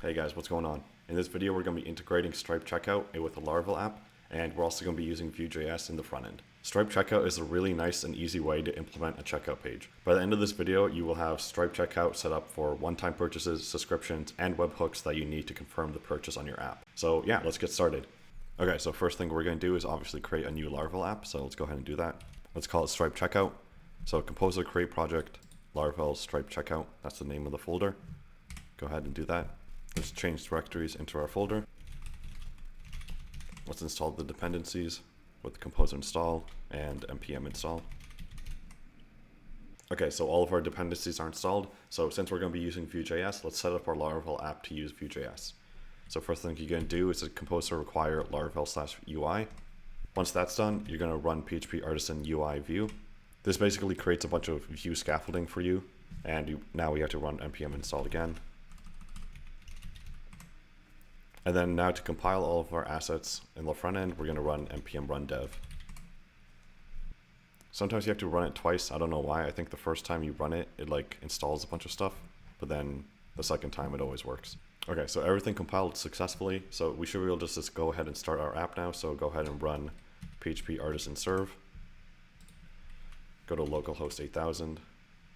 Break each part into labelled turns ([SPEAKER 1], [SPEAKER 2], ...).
[SPEAKER 1] Hey guys, what's going on? In this video, we're going to be integrating Stripe Checkout with a Laravel app, and we're also going to be using VueJS in the front end. Stripe Checkout is a really nice and easy way to implement a checkout page. By the end of this video, you will have Stripe Checkout set up for one-time purchases, subscriptions, and webhooks that you need to confirm the purchase on your app. So yeah, let's get started. Okay, so first thing we're going to do is obviously create a new Laravel app, so let's go ahead and do that. Let's call it Stripe Checkout. So composer create project, Laravel Stripe Checkout, that's the name of the folder. Go ahead and do that. Let's change directories into our folder. Let's install the dependencies with composer install and npm install. Okay, so all of our dependencies are installed. So since we're going to be using VueJS, let's set up our Laravel app to use VueJS. So first thing you're going to do is a composer require Laravel/UI. Once that's done, you're going to run PHP artisan UI view. This basically creates a bunch of view scaffolding for you, and now we have to run npm install again. And then now to compile all of our assets in the front end, we're going to run npm run dev. Sometimes you have to run it twice. I don't know why. I think the first time you run it, it like installs a bunch of stuff, but then the second time it always works. Okay, so everything compiled successfully. So we should be able to just go ahead and start our app now. So go ahead and run PHP artisan serve. Go to localhost 8000,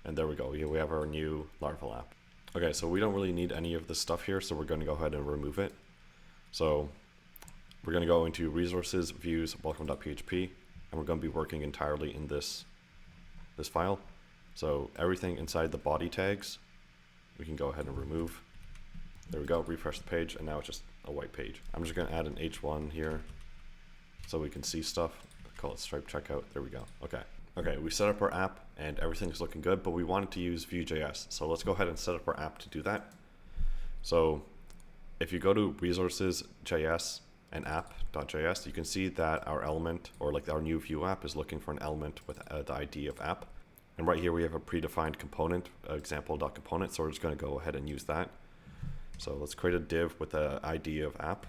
[SPEAKER 1] and there we go. We have our new Laravel app. Okay, so we don't really need any of this stuff here, so we're going to go ahead and remove it. So we're going to go into resources, views, welcome.php, and we're going to be working entirely in this file. So everything inside the body tags, we can go ahead and remove. There we go, refresh the page, and now it's just a white page. I'm just going to add an H1 here so we can see stuff. Call it Stripe Checkout. There we go. Okay, we set up our app and everything's looking good, but we wanted to use VueJS. So let's go ahead and set up our app to do that. So if you go to resources.js and app.js, you can see that our element, or like our new Vue app, is looking for an element with the ID of app. And right here we have a predefined component, example.component, so we're just going to go ahead and use that. So let's create a div with the ID of app.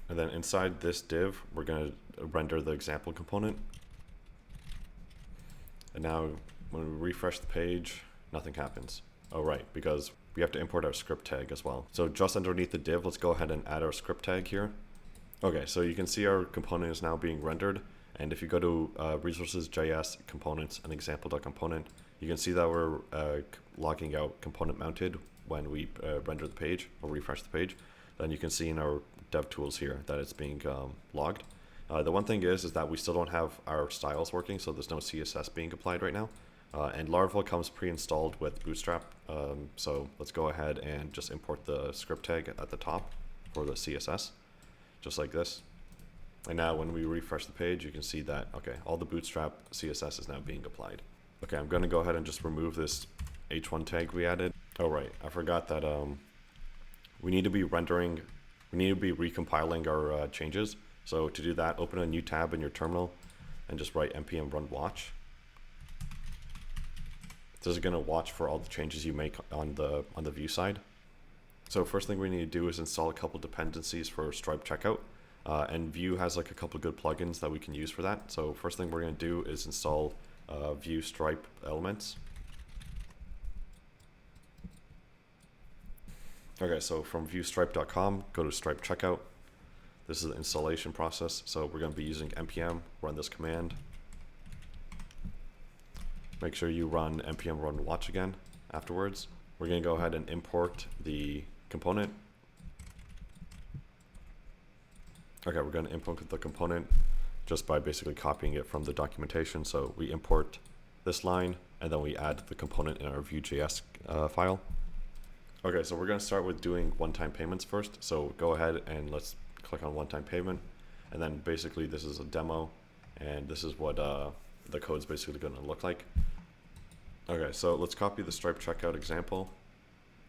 [SPEAKER 1] And then inside this div, we're going to render the example component. And now when we refresh the page, nothing happens. Oh, right, because we have to import our script tag as well. So just underneath the div, let's go ahead and add our script tag here. Okay, so you can see our component is now being rendered. And if you go to resources.js components and example.component, you can see that we're logging out component mounted when we render the page or refresh the page. Then you can see in our dev tools here that it's being logged. The one thing is that we still don't have our styles working, so there's no CSS being applied right now. And Laravel comes pre-installed with Bootstrap, so let's go ahead and just import the script tag at the top for the CSS, just like this. And now when we refresh the page, you can see that, okay, all the Bootstrap CSS is now being applied. Okay, I'm going to go ahead and just remove this H1 tag we added. Oh, right, I forgot that we need to be recompiling our changes. So to do that, open a new tab in your terminal and just write npm run watch. This is going to watch for all the changes you make on the Vue side. So first thing we need to do is install a couple dependencies for Stripe Checkout. And Vue has like a couple good plugins that we can use for that. So first thing we're going to do is install Vue Stripe elements. Okay, so from vuestripe.com, go to Stripe Checkout. This is the installation process. So we're going to be using npm, run this command. Make sure you run npm run watch again afterwards. We're going to go ahead and import the component. Okay, we're going to import the component just by basically copying it from the documentation. So we import this line and then we add the component in our Vue.js file. Okay, so we're going to start with doing one-time payments first. So go ahead and let's click on one-time payment. And then basically this is a demo and this is what the code's basically going to look like. Okay, so let's copy the Stripe Checkout example.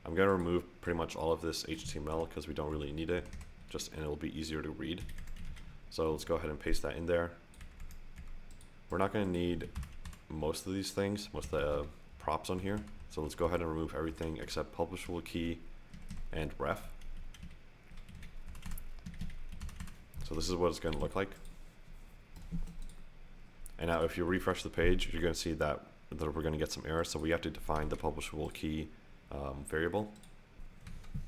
[SPEAKER 1] I'm going to remove pretty much all of this HTML because we don't really need it, and it'll be easier to read. So let's go ahead and paste that in there. We're not going to need most of these things, most of the props on here. So let's go ahead and remove everything except publishable key and ref. So this is what it's going to look like. And now if you refresh the page, you're going to see that that we're going to get some errors. So we have to define the publishable key variable.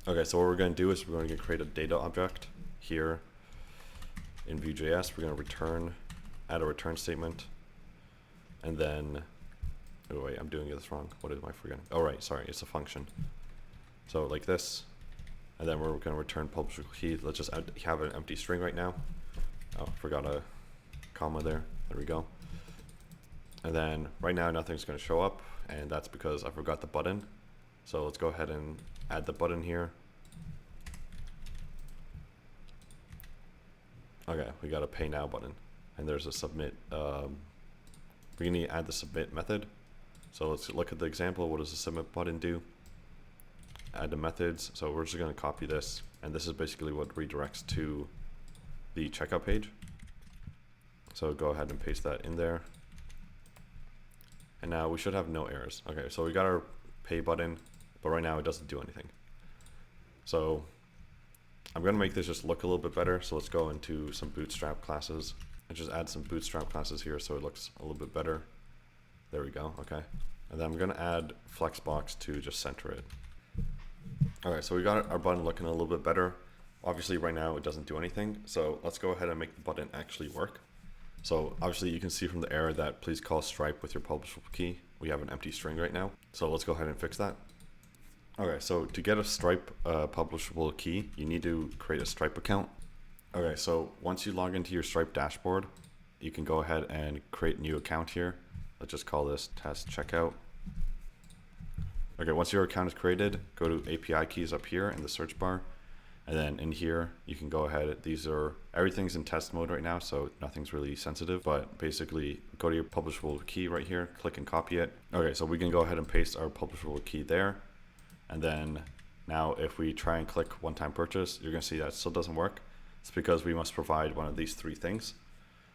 [SPEAKER 1] Okay, so what we're going to do is we're going to create a data object here in VueJS. We're going to add a return statement, and then, oh wait, I'm doing this wrong. What am I forgetting? Oh right, sorry, it's a function. So like this, and then we're going to return publishable key. Let's just have an empty string right now. Oh, forgot a comma there. There we go. And then right now nothing's going to show up, and that's because I forgot the button. So let's go ahead and add the button here. Okay, we got a pay now button, and there's a submit. We need to add the submit method. So let's look at the example. What does the submit button do? Add the methods. So we're just going to copy this, and this is basically what redirects to the checkout page. So go ahead and paste that in there. And now we should have no errors. Okay, so we got our pay button, but right now it doesn't do anything. So I'm going to make this just look a little bit better. So let's go into some bootstrap classes and just add some bootstrap classes here so it looks a little bit better. There we go. Okay. And then I'm going to add flexbox to just center it. Okay, so we got our button looking a little bit better. Obviously right now it doesn't do anything. So let's go ahead and make the button actually work. So obviously you can see from the error that please call Stripe with your publishable key. We have an empty string right now. So let's go ahead and fix that. Okay, so to get a Stripe publishable key, you need to create a Stripe account. Okay, so once you log into your Stripe dashboard, you can go ahead and create a new account here. Let's just call this test checkout. Okay, once your account is created, go to API keys up here in the search bar. And then in here, you can go ahead. Everything's in test mode right now, so nothing's really sensitive, but basically go to your publishable key right here, click and copy it. Okay, so we can go ahead and paste our publishable key there. And then now if we try and click one-time purchase, you're gonna see that it still doesn't work. It's because we must provide one of these three things.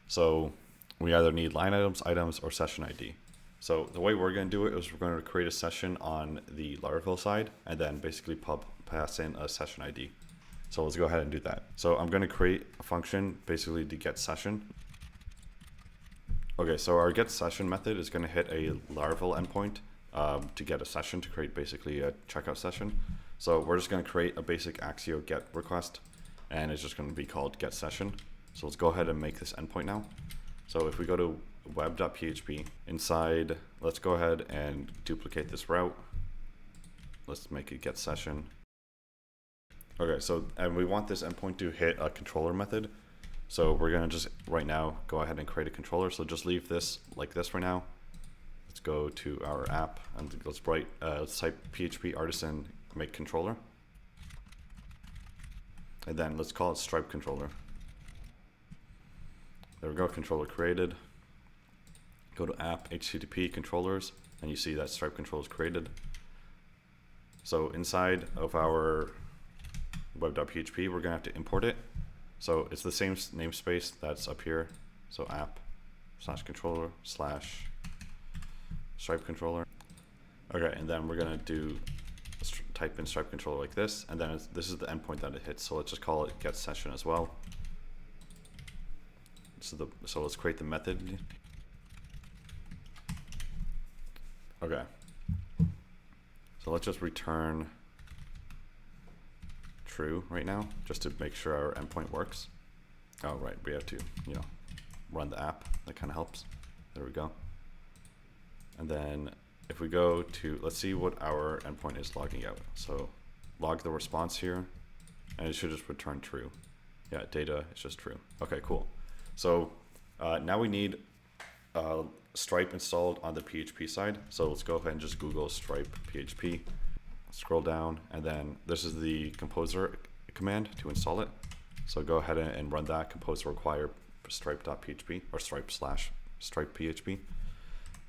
[SPEAKER 1] So we either need line items, or session ID. So the way we're gonna do it is we're gonna create a session on the Laravel side and then basically pass in a session ID. So let's go ahead and do that. So I'm going to create a function basically to get session. Okay, so our get session method is going to hit a Laravel endpoint to get a session, to create basically a checkout session. So we're just going to create a basic Axio get request, and it's just going to be called get session. So let's go ahead and make this endpoint now. So if we go to web.php inside, let's go ahead and duplicate this route. Let's make it get session. Okay, so and we want this endpoint to hit a controller method. So we're gonna just right now go ahead and create a controller. So just leave this like this for now. Let's go to our app and let's type PHP artisan make controller. And then let's call it Stripe controller. There we go, controller created. Go to app HTTP controllers and you see that Stripe controller is created. So inside of our web.php, we're gonna have to import it. So it's the same namespace that's up here. So app/controller/ Stripe controller. Okay, and then we're gonna type in Stripe controller like this, and then this is the endpoint that it hits. So let's just call it get session as well. So let's create the method. Okay. So let's just return true right now, just to make sure our endpoint works. Oh, right, we have to, run the app. That kind of helps. There we go. And then if we go to, let's see what our endpoint is logging out. So log the response here, and it should just return true. Yeah, data is just true. Okay, cool. So now we need Stripe installed on the PHP side. So let's go ahead and just Google Stripe PHP. Scroll down, and then this is the composer command to install it. So go ahead and run that composer require stripe.php or stripe/stripe PHP.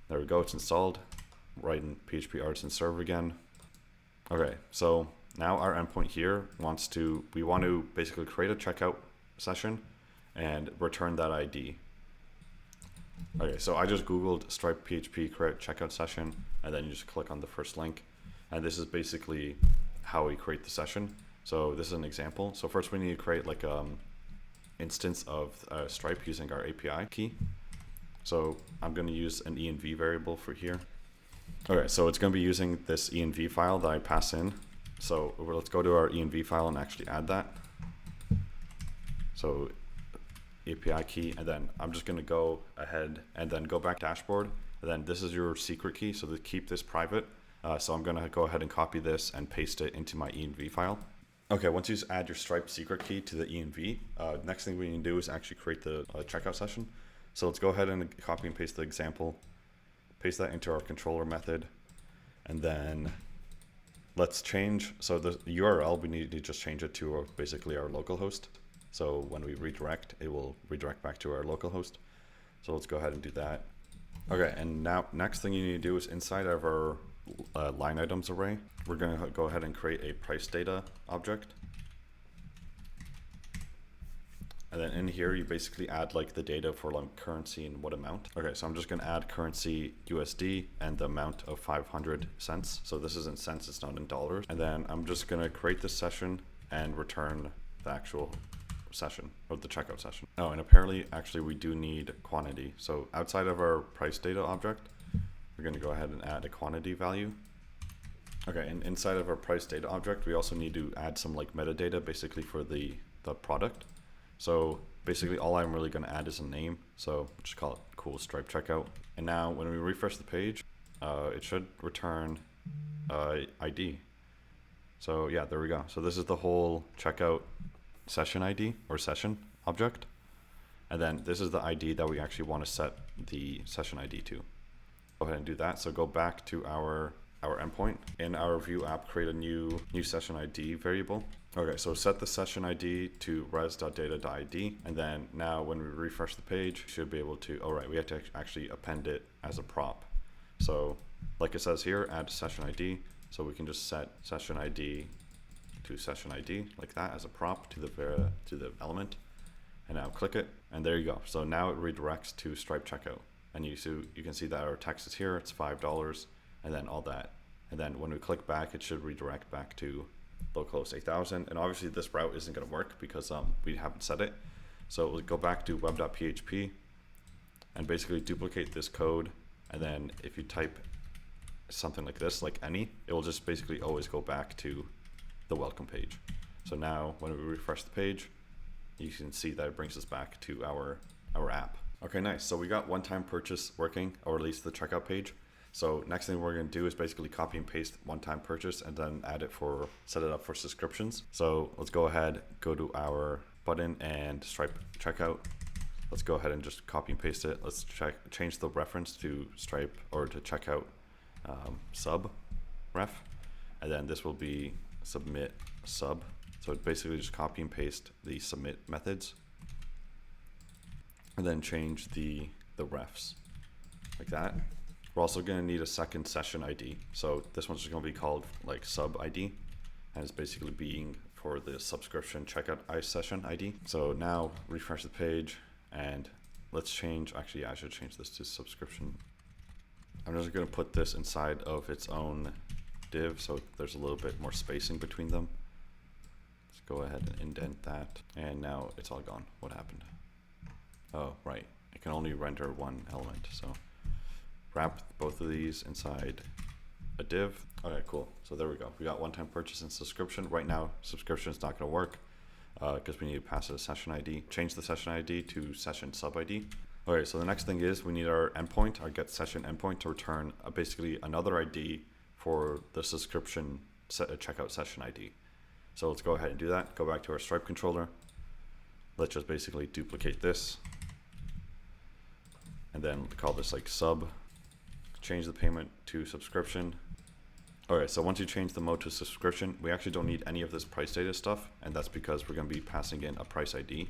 [SPEAKER 1] There we go, it's installed. Right in PHP artisan server again. Okay, so now our endpoint here we want to basically create a checkout session and return that ID. Okay, so I just Googled Stripe PHP create checkout session, and then you just click on the first link. And this is basically how we create the session. So this is an example. So first we need to create like instance of Stripe using our API key. So I'm going to use an env variable for here. Okay, so it's going to be using this env file that I pass in. So let's go to our env file and actually add that. So API key, and then I'm just going to go ahead and then go back to dashboard. And then this is your secret key, so to keep this private. So I'm going to go ahead and copy this and paste it into my env file. Okay, once you add your Stripe secret key to the env, next thing we need to do is actually create the checkout session. So let's go ahead and copy and paste the example, paste that into our controller method, and then let's change, so the URL, we need to just change it to basically our local host. So when we redirect, it will redirect back to our local host. So let's go ahead and do that. Okay, and now next thing you need to do is inside of our line items array, we're going to go ahead and create a price data object. And then in here, you basically add like the data for like currency and what amount. Okay, so I'm just going to add currency USD and the amount of 500 cents. So this is in cents, it's not in dollars. And then I'm just going to create this session and return the actual session or the checkout session. Oh, and apparently actually we do need quantity. So outside of our price data object, we're going to go ahead and add a quantity value. Okay, and inside of our price data object, we also need to add some like metadata basically for the product. So basically all I'm really going to add is a name. So we'll just call it cool Stripe checkout. And now when we refresh the page, it should return ID. So yeah, there we go. So this is the whole checkout session ID or session object. And then this is the ID that we actually want to set the session ID to. Go ahead and do that. So go back to our endpoint. In our Vue app, create a new session ID variable. Okay, so set the session ID to res.data.id. And then now when we refresh the page, we should be able to, all right, we have to actually append it as a prop. So like it says here, add session ID. So we can just set session ID to session ID like that as a prop to the element. And now click it, and there you go. So now it redirects to Stripe checkout. And you can see that our text is here, it's $5, and then all that. And then when we click back, it should redirect back to localhost 8000. And obviously this route isn't going to work because we haven't set it. So we'll go back to web.php and basically duplicate this code. And then if you type something like this, like any, it will just basically always go back to the welcome page. So now when we refresh the page, you can see that it brings us back to our app. Okay, nice. So we got one-time purchase working, or at least the checkout page. So next thing we're going to do is basically copy and paste one-time purchase and then set it up for subscriptions. So let's go ahead, go to our button and Stripe checkout. Let's go ahead and just copy and paste it. Let's change the reference to Stripe or to checkout sub ref. And then this will be submit sub. So it's basically just copy and paste the submit methods. And then change the refs like that. We're also going to need a second session ID. So this one's just going to be called like sub ID, and it's basically being for the subscription checkout session ID. So now refresh the page and let's change, actually I should change this to subscription. I'm just going to put this inside of its own div so there's a little bit more spacing between them. Let's go ahead and indent that, and now it's all gone. What happened? Oh, right. It can only render one element. So wrap both of these inside a div. Okay, cool. So there we go. We got one-time purchase and subscription. Right now, subscription is not going to work because we need to pass it a session ID. Change the session ID to session sub ID. Okay, so the next thing is we need our endpoint, our get session endpoint, to return basically another ID for the subscription checkout session ID. So let's go ahead and do that. Go back to our Stripe controller. Let's just basically duplicate this. And then call this like sub, change the payment to subscription. Okay, so once you change the mode to subscription, we actually don't need any of this price data stuff, and that's because we're going to be passing in a price ID.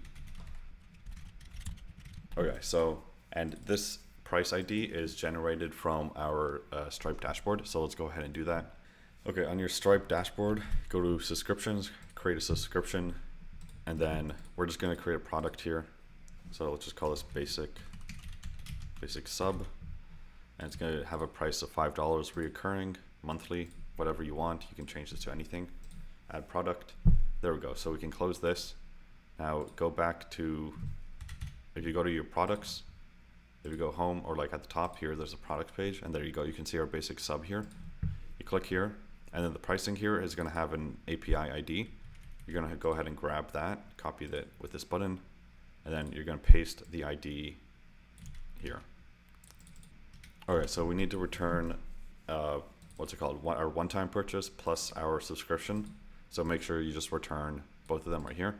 [SPEAKER 1] Okay, so, and this price ID is generated from our Stripe dashboard, so let's go ahead and do that. Okay, on your Stripe dashboard, go to subscriptions, create a subscription, and then we're just going to create a product here. So let's just call this basic sub, and it's going to have a price of $5 reoccurring monthly, whatever you want. You can change this to anything. Add product. There we go. So we can close this. Now go back to, if you go to your products, if you go home or like at the top here, there's a product page, and there you go. You can see our basic sub here. You click here, and then the pricing here is going to have an API ID. You're going to go ahead and grab that, copy that with this button, and then you're going to paste the ID here. Okay, so we need to return what's it called? Our one-time purchase plus our subscription. So make sure you just return both of them right here.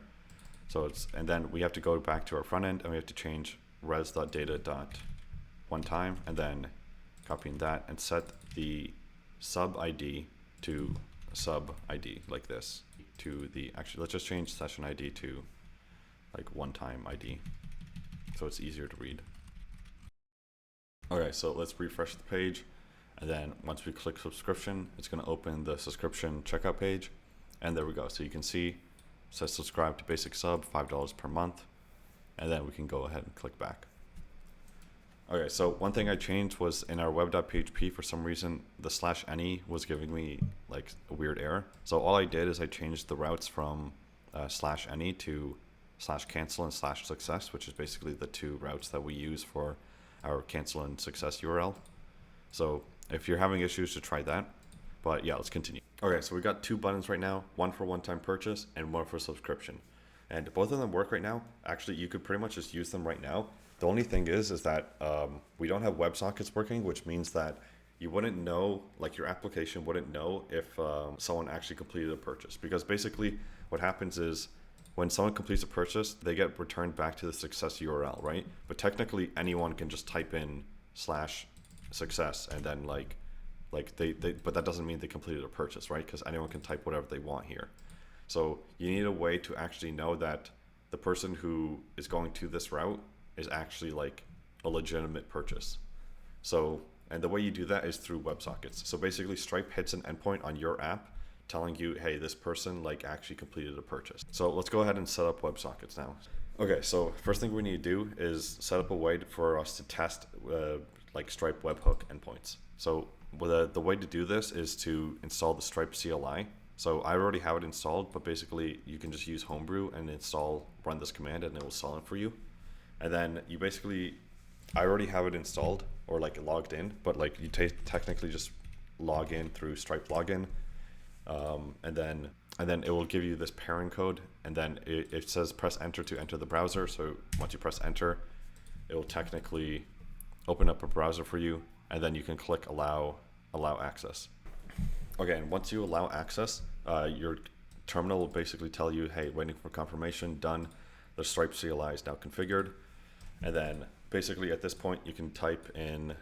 [SPEAKER 1] So and then we have to go back to our front end, and we have to change res.data.onetime, and then copying that and set the sub ID to sub ID like this. Actually, let's just change session ID to like one-time ID, so it's easier to read. Okay, so let's refresh the page, and then once we click subscription, it's going to open the subscription checkout page, and there we go. So you can see it says subscribe to basic sub, $5 per month, and then we can go ahead and click back. Okay, so one thing I changed was in our web.php, for some reason the /any was giving me like a weird error. So all I did is I changed the routes from /any to /cancel and /success, which is basically the two routes that we use for our cancel and success URL. So if you're having issues, to try that. But yeah, let's continue. Okay, so we got two buttons right now, one for one-time purchase and one for subscription. And both of them work right now. Actually, you could pretty much just use them right now. The only thing is that we don't have WebSockets working, which means that you wouldn't know, like your application wouldn't know if someone actually completed a purchase. Because basically what happens is when someone completes a purchase, they get returned back to the success URL, right? But technically anyone can just type in /success and then but that doesn't mean they completed a purchase, right? Because anyone can type whatever they want here. So you need a way to actually know that the person who is going to this route is actually like a legitimate purchase. So, and the way you do that is through WebSockets. So basically Stripe hits an endpoint on your app telling you, hey, this person like actually completed a purchase. So let's go ahead and set up WebSockets now. Okay, so first thing we need to do is set up a way for us to test like Stripe webhook endpoints. So the way to do this is to install the Stripe CLI. So I already have it installed, but basically you can just use Homebrew and run this command, and it will install it for you. And then you basically, I already have it installed or like logged in, but like you technically just log in through Stripe login, and then it will give you this pairing code, and then it says press enter to enter the browser. So once you press enter, it will technically open up a browser for you, and then you can click allow access. Okay, and once you allow access, your terminal will basically tell you, hey, waiting for confirmation, done. The Stripe CLI is now configured. And then basically at this point, you can type in,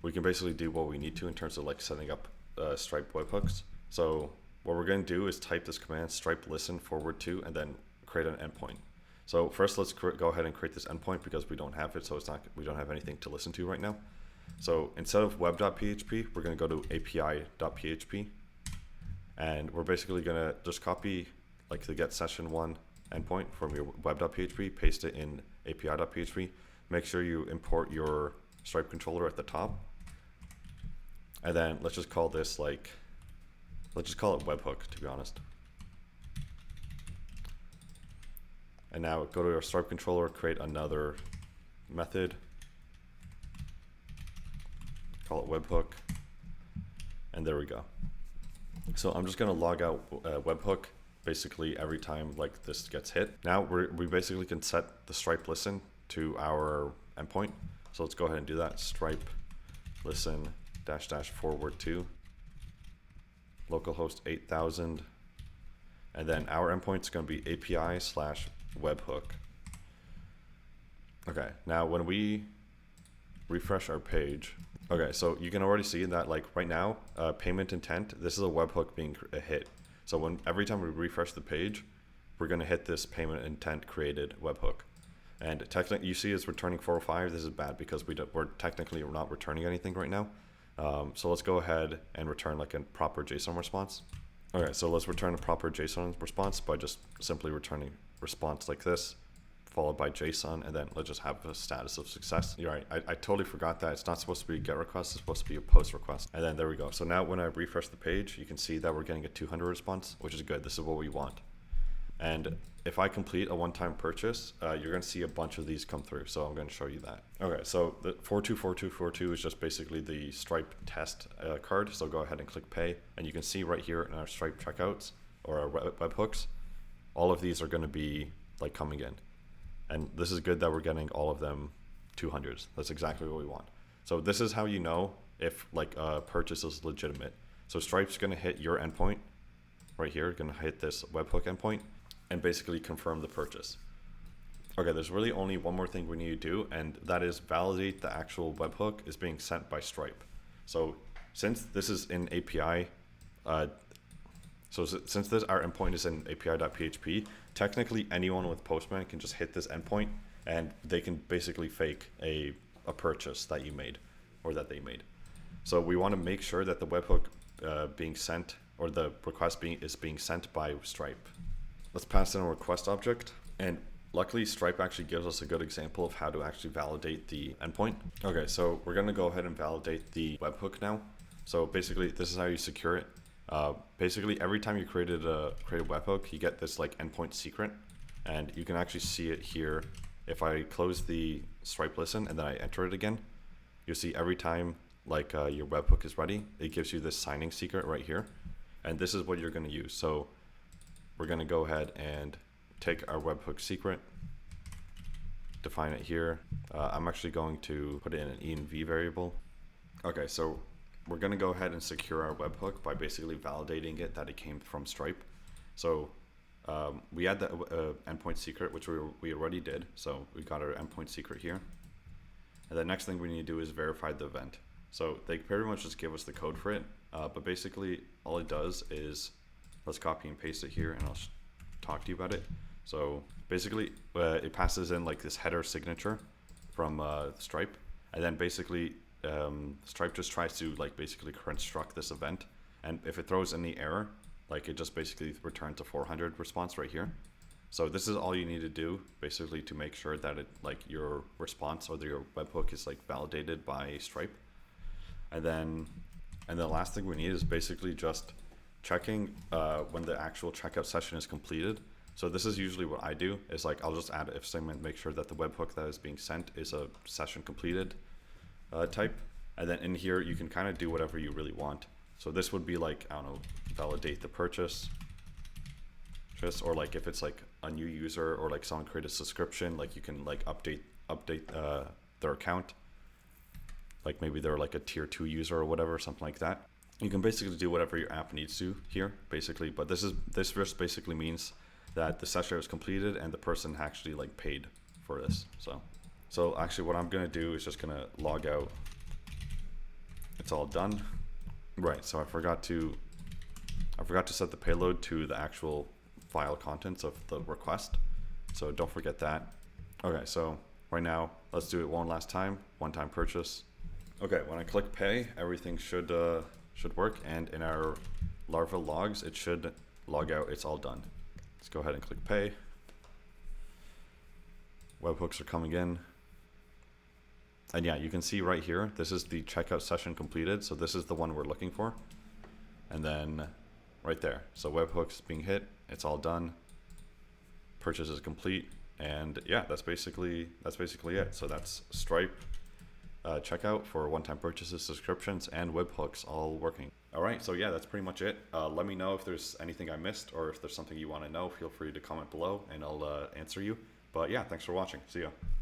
[SPEAKER 1] we can basically do what we need to in terms of like setting up Stripe webhooks. So what we're going to do is type this command, stripe listen forward to, and then create an endpoint. So first let's go ahead and create this endpoint because we don't have it. So we don't have anything to listen to right now. So instead of web.php, we're going to go to api.php. And we're basically going to just copy like the get session one endpoint from your web.php, paste it in api.php. Make sure you import your Stripe controller at the top. And then let's just call this let's just call it webhook, to be honest. And now go to our Stripe controller, create another method. Call it webhook. And there we go. So I'm just going to log out webhook basically every time like this gets hit. Now we basically can set the Stripe listen to our endpoint. So let's go ahead and do that. Stripe listen -- forward to localhost 8000. And then our endpoint is going to be API/webhook. Okay, now when we refresh our page, okay, so you can already see that like right now, payment intent, this is a webhook being hit. So every time we refresh the page, we're going to hit this payment intent created webhook. And technically, you see it's returning 405. This is bad because we're technically not returning anything right now. So let's go ahead and return like a proper JSON response. Okay, so let's return a proper JSON response by just simply returning response like this, followed by JSON, and then let's just have a status of success. You're right, I totally forgot that. It's not supposed to be a GET request, it's supposed to be a POST request. And then there we go. So now when I refresh the page, you can see that we're getting a 200 response, which is good. This is what we want. And if I complete a one-time purchase, you're going to see a bunch of these come through. So I'm going to show you that. Okay, so the 424242 is just basically the Stripe test card. So go ahead and click pay. And you can see right here in our Stripe checkouts or our webhooks, all of these are going to be like coming in. And this is good that we're getting all of them 200s. That's exactly what we want. So this is how you know if like a purchase is legitimate. So Stripe's going to hit your endpoint right here, going to hit this webhook endpoint and basically confirm the purchase. Okay, there's really only one more thing we need to do, and that is validate the actual webhook is being sent by Stripe. So since this is in API, since our endpoint is in API.php, technically anyone with Postman can just hit this endpoint and they can basically fake a purchase that you made or that they made. So we want to make sure that the webhook being sent or the request is being sent by Stripe. Let's pass in a request object, and luckily Stripe actually gives us a good example of how to actually validate the endpoint. Okay, so we're going to go ahead and validate the webhook now. So basically this is how you secure it. Basically every time you create a webhook, you get this like endpoint secret, and you can actually see it here. If I close the Stripe listen and then I enter it again, you'll see every time like your webhook is ready, it gives you this signing secret right here. And this is what you're going to use. So we're going to go ahead and take our webhook secret, define it here. I'm actually going to put it in an env variable. Okay, so we're going to go ahead and secure our webhook by basically validating it that it came from Stripe. So we had the endpoint secret, which we already did. So we got our endpoint secret here. And the next thing we need to do is verify the event. So they pretty much just give us the code for it. But basically all it does is, let's copy and paste it here and I'll talk to you about it. So basically it passes in like this header signature from Stripe. And then basically Stripe just tries to like basically construct this event. And if it throws any error, like it just basically returns a 400 response right here. So this is all you need to do basically to make sure that it like your response or your webhook is like validated by Stripe. And then the last thing we need is basically just checking when the actual checkout session is completed. So this is usually what I do, is like I'll just add if statement, make sure that the webhook that is being sent is a session completed type. And then in here, you can kind of do whatever you really want. So this would be like, I don't know, validate the purchase. Or like if it's like a new user or like someone created a subscription, like you can like update their account. Like maybe they're like a tier 2 user or whatever, something like that. You can basically do whatever your app needs to here, basically. But this just basically means that the session is completed and the person actually like paid for this. So actually what I'm gonna do is just gonna log out. It's all done. Right, so I forgot to set the payload to the actual file contents of the request. So don't forget that. Okay, so right now, let's do it one last time, one-time purchase. Okay, when I click pay, everything should work, and in our Laravel logs, it should log out, it's all done. Let's go ahead and click pay. Webhooks are coming in. And yeah, you can see right here, this is the checkout session completed. So this is the one we're looking for. And then right there. So webhooks being hit, it's all done. Purchase is complete. And yeah, that's basically it. So that's Stripe checkout for one-time purchases, subscriptions, and webhooks all working. All right, so yeah, that's pretty much it. Let me know if there's anything I missed or if there's something you want to know. Feel free to comment below and I'll answer you. But yeah, thanks for watching. See ya.